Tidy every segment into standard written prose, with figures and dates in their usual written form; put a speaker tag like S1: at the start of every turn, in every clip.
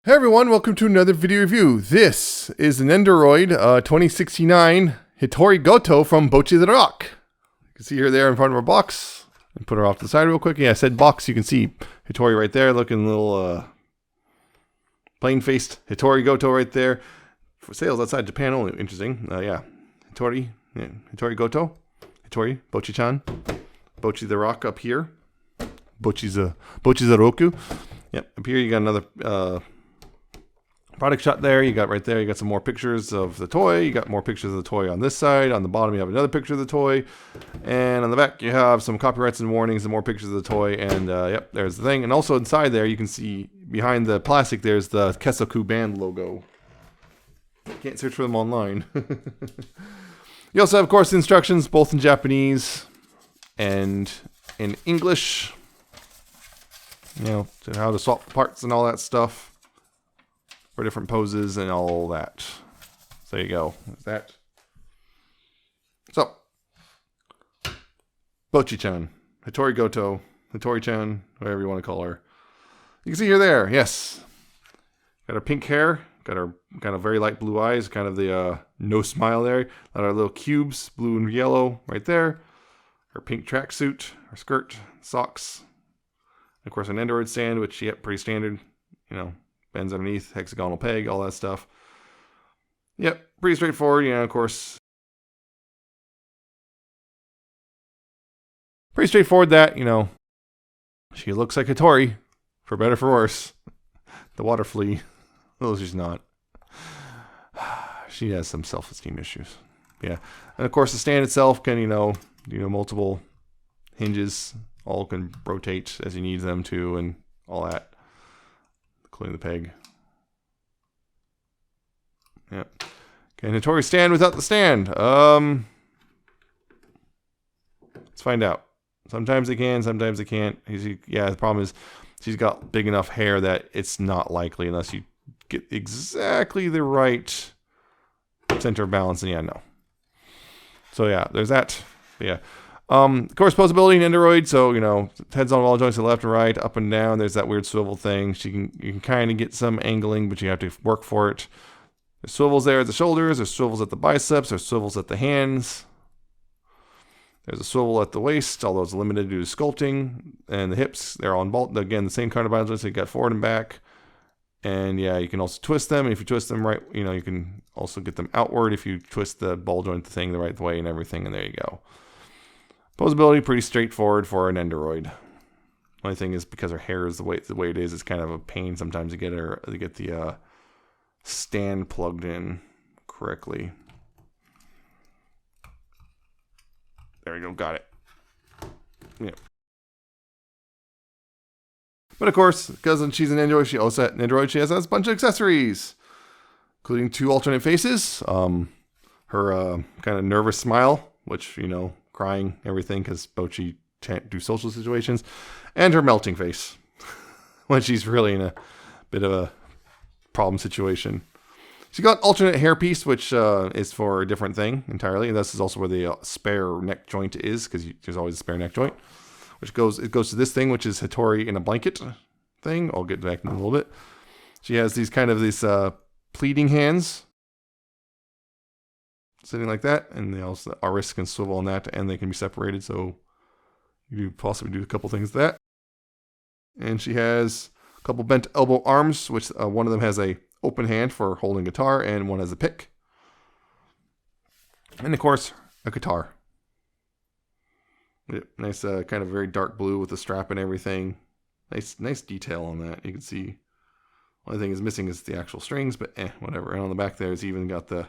S1: Hey everyone, welcome to another video review. This is the Nendoroid 2069 Hitori Gotoh from Bocchi the Rock. You can see her there in front of our box. And put her off to the side real quick. Yeah, I said box. You can see Hitori right there, looking a little plain-faced Hitori Gotoh right there. For sales outside Japan only. Interesting. Yeah. Hitori Gotoh. Hitori, Bocchi-chan. Bocchi the Rock up here. Bocchi the Roku. Yep, up here you got another product shot there. You got right there, you got some more pictures of the toy. You got more pictures of the toy on this side. On the bottom you have another picture of the toy. And on the back you have some copyrights and warnings and more pictures of the toy. And yep, there's the thing. And also inside there you can see behind the plastic there's the Kesoku band logo. Can't search for them online. You also have, of course, instructions both in Japanese and in English. You know, to how to swap parts and all that stuff. For different poses and all that. So there you go. There's that. So, Bocchi-chan, Hitori Gotoh, Hitori-chan, whatever you want to call her. You can see her there, yes. Got her pink hair, got her kind of very light blue eyes, kind of the no smile there. Got our little cubes, blue and yellow, right there. Her pink tracksuit, her skirt, socks. And of course, an Nendoroid stand, which, yep, pretty standard, you know. Bends underneath, hexagonal peg, all that stuff. Yep, pretty straightforward, of course. Pretty straightforward that, she looks like Hitori, for better for worse. The water flea, although she's not. She has some self-esteem issues. Yeah, and of course the stand itself can, multiple hinges, all can rotate as you need them to, and all that. Including the peg. Yep. Can Hitori stand without the stand? Let's find out. Sometimes they can, sometimes they can't. Yeah, the problem is she's got big enough hair that it's not likely unless you get exactly the right center of balance. And yeah, no. So yeah, there's that. But yeah. Of course, posability Nendoroid, so, heads on all joints to the left and right, up and down. There's that weird swivel thing. You can kind of get some angling, but you have to work for it. There's swivels there at the shoulders. There's swivels at the biceps. There's swivels at the hands. There's a swivel at the waist, although it's limited to sculpting. And the hips, they're on bolt. Again, the same kind of ball joints. So you got forward and back. And yeah, you can also twist them. And if you twist them right, you can also get them outward if you twist the ball joint thing the right way and everything. And there you go. Posability, pretty straightforward for an Nendoroid. Only thing is because her hair is the way it is, it's kind of a pain sometimes to get the stand plugged in correctly. There we go, got it. Yeah. But of course, because she's an Nendoroid, she has a bunch of accessories, including 2 alternate faces. Her kind of nervous smile, which crying, everything, because Bocchi can't do social situations, and her melting face when she's really in a bit of a problem situation. She got alternate hairpiece, which is for a different thing entirely. And this is also where the spare neck joint is, because there's always a spare neck joint, which goes to this thing, which is Hitori in a blanket thing. I'll get back in a little bit. She has these pleating hands. Sitting like that, and they also our wrists can swivel on that, and they can be separated, so you possibly do a couple things with that. And she has a couple bent elbow arms, which one of them has a open hand for holding guitar, and one has a pick. And of course, a guitar. Yep, nice, kind of very dark blue with the strap and everything. Nice detail on that. You can see. Only thing is missing is the actual strings, but whatever. And on the back there, it's even got the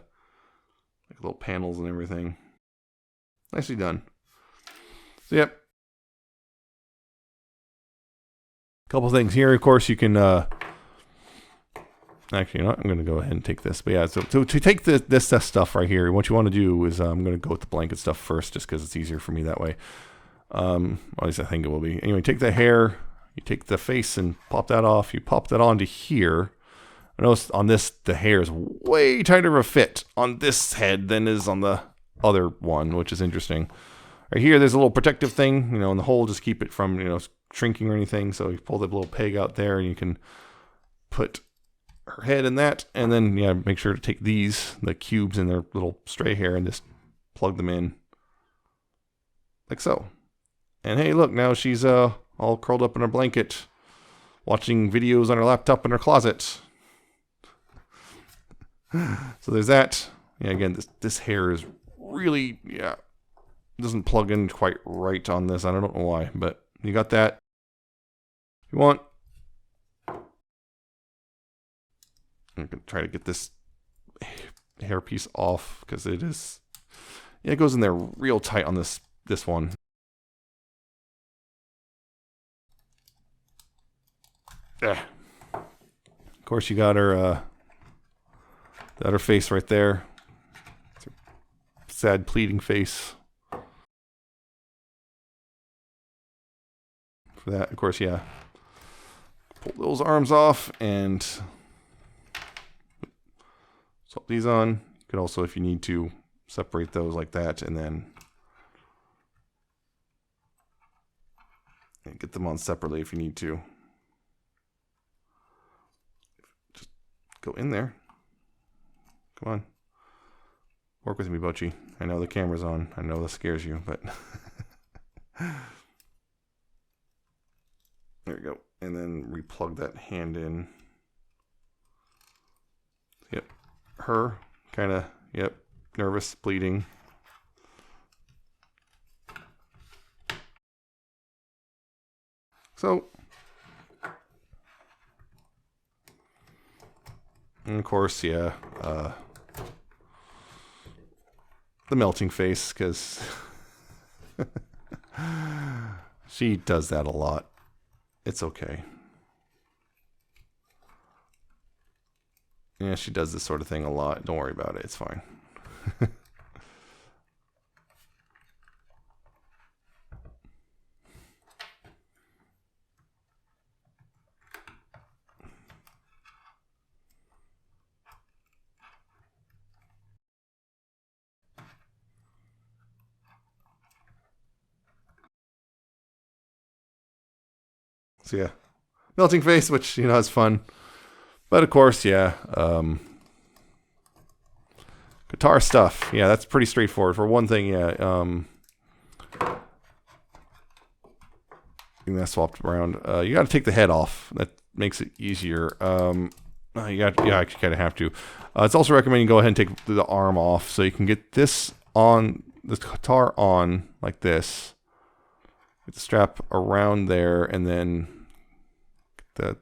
S1: little panels and everything. Nicely done. So, yep. Couple things here. Of course, you can... Actually, I'm going to go ahead and take this. But yeah, so to take this stuff right here, what you want to do is I'm going to go with the blanket stuff first, just because it's easier for me that way. At least I think it will be. Anyway, take the hair, you take the face and pop that off. You pop that onto here. I noticed on this, the hair is way tighter of a fit on this head than is on the other one, which is interesting. Right here, there's a little protective thing, in the hole, just keep it from, shrinking or anything. So you pull the little peg out there and you can put her head in that, and then yeah, make sure to take these, the cubes and their little stray hair, and just plug them in like so. And hey, look, now she's all curled up in her blanket, watching videos on her laptop in her closet. So there's that. Yeah, again, this hair is really, yeah, doesn't plug in quite right on this. I don't know why, but you got that. If you want, I'm gonna try to get this hair piece off because it is, yeah, it goes in there real tight on this one. Yeah. Of course, you got her face right there. It's her sad, pleading face. For that, of course, yeah. Pull those arms off and swap these on. You could also, if you need to, separate those like that and then get them on separately if you need to. Just go in there. Come on. Work with me, Bocchi. I know the camera's on. I know this scares you, but there we go. And then replug that hand in. Yep. Her, kind of, yep, nervous, bleeding. So, and of course, yeah, the melting face, because she does that a lot. It's okay. Yeah, she does this sort of thing a lot. Don't worry about it. It's fine. So yeah, melting face, which, you know, is fun. But of course, yeah, guitar stuff. Yeah, that's pretty straightforward. For one thing, yeah, getting that swapped around. You got to take the head off. That makes it easier. You got, yeah, I kind of have to. It's also recommended you go ahead and take the arm off so you can get this on, the guitar on like this. Get the strap around there, and then get the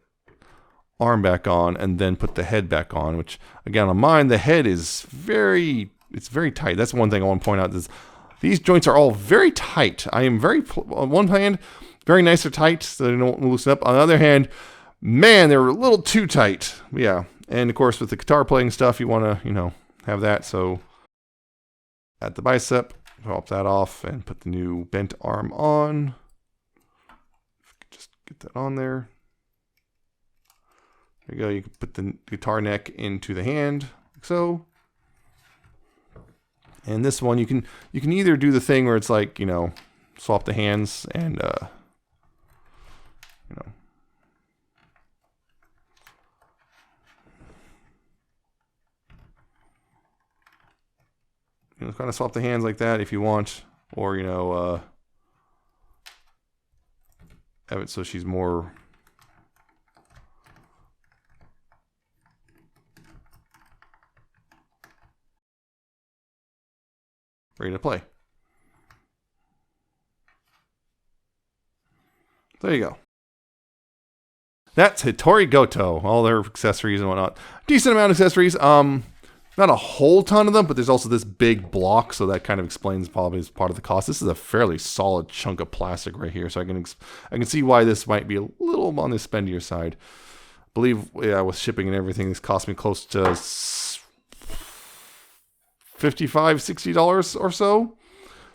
S1: arm back on, and then put the head back on, which again on mine, the head is it's very tight. That's one thing I want to point out, is these joints are all very tight. I am on one hand, very nice or tight, so they don't loosen up. On the other hand, man, they're a little too tight. Yeah. And of course, with the guitar playing stuff, you want to, you know, have that. So at the bicep, pop that off and put the new bent arm on. Just get that on there. There you go. You can put the guitar neck into the hand, like so. And this one, you can either do the thing where it's like, you know, swap the hands and you know, kind of swap the hands like that if you want, or, you know, have it so she's more ready to play. There you go. That's Hitori Gotoh. All their accessories and whatnot. Decent amount of accessories. Not a whole ton of them, but there's also this big block, so that kind of explains probably as part of the cost. This is a fairly solid chunk of plastic right here, so I can see why this might be a little on the spendier side. I believe, yeah, with shipping and everything, this cost me close to $55-$60 or so. So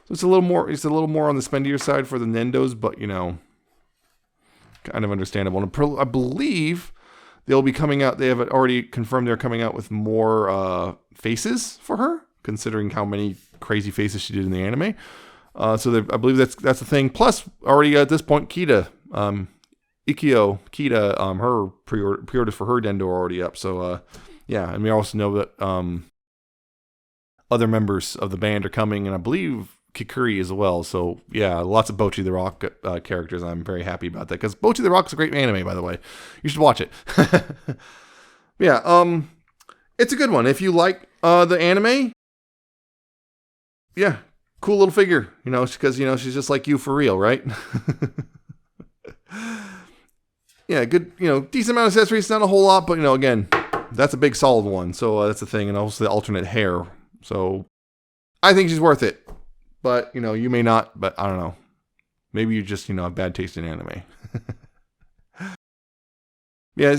S1: it's a little more. It's a little more on the spendier side for the Nendos, but, you know, kind of understandable. And I believe they'll be coming out. They have already confirmed they're coming out with more faces for her, considering how many crazy faces she did in the anime. So I believe that's the thing. Plus, already at this point, Kita Ikio Kita, her pre-orders for her Dendo are already up. So yeah, and we also know that other members of the band are coming, and I believe Kikuri as well. So yeah, lots of Bocchi the Rock characters. I'm very happy about that because Bocchi the Rock is a great anime, by the way. You should watch it. Yeah, it's a good one if you like the anime. Yeah, cool little figure, you know, because, you know, she's just like you for real, right? Yeah, good, you know, decent amount of accessories, not a whole lot, but, you know, again, that's a big solid one, so that's the thing, and also the alternate hair, so I think she's worth it, but, you know, you may not, but I don't know. Maybe you just, you know, have bad taste in anime. Yeah,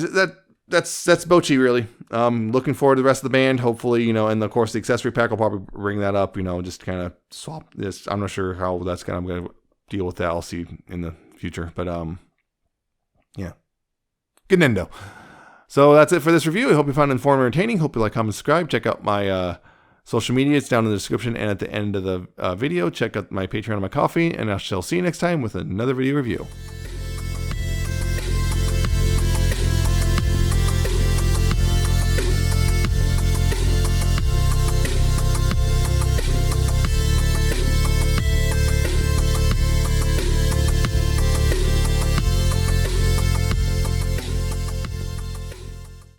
S1: that's Bocchi, really. Looking forward to the rest of the band, hopefully, you know, and of course the accessory pack will probably bring that up, you know, just kind of swap this. I'm not sure how that's I'm going to deal with that. I'll see in the future, but yeah, good Nendo. So that's it for this review. I hope you found it informative and entertaining. Hope you like, comment, subscribe. Check out my social media. It's down in the description and at the end of the video. Check out my Patreon and my coffee, and I shall see you next time with another video review.